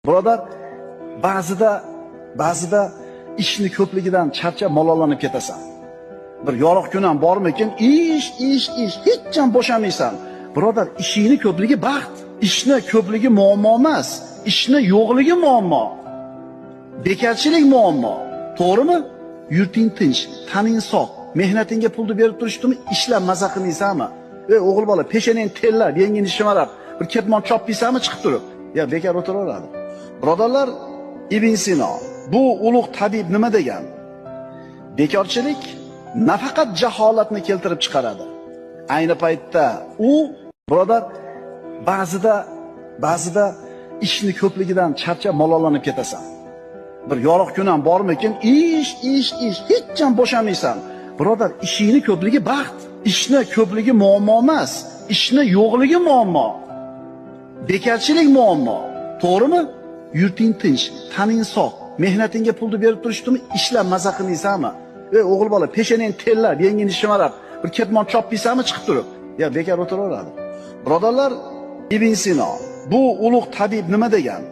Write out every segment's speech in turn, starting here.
Birodar, ba'zida ishni ko'pligidan charchab malollanib ketasan. Bir yorug' kun ham bormikin, ish, hech ham bo'shamaysan. Birodar, ishingni ko'pligi baxt, ishni ko'pligi muammo emas, ishni yo'qligi muammo. Bekarchilik muammo. To'g'rimi? Yurting tinch, taning sog', mehnatingga pulni berib turishdimi, ishlab maza qilmaysanmi? O'g'il bola, peshanang tellab, yengini shimarab, bir ketmon chopmaysanmi chiqib turib? Bekar o'tiraveradi. Birodarlar, Ibn Sino bu ulug' tabib nima degan? Bekorchilik nafaqat jaholatni keltirib chiqaradi. Ayni paytda u, birodar, ba'zida ishni ko'pligidan charchab malollanib ketasan. Bir yorug' kun ham bormikin, ish, hech ham bo'shamaysan. Birodar, ishingni ko'pligi baxt, ishni ko'pligi muammo emas, ishni yo'qligi muammo. Bekarchilik muammo. To'g'rimi? Yurting tinch, taning sog', mehnatingga pulni berib turishdimi, ishlab maza qilmaysanmi? O'g'il bola, peshanang tellab, yengini shimarab, bir ketmon chopmaysanmi chiqib turib? Bekar o'tiraveradi. Birodarlar, Ibn Sino bu ulug' tabib nima degan?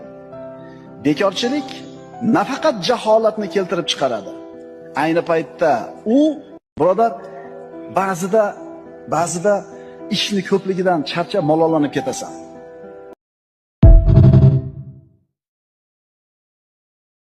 Bekorchilik nafaqat jaholatni keltirib chiqaradi. Ayni paytda u, birodar, ba'zida ishni ko'pligidan charchab malollanib ketasan.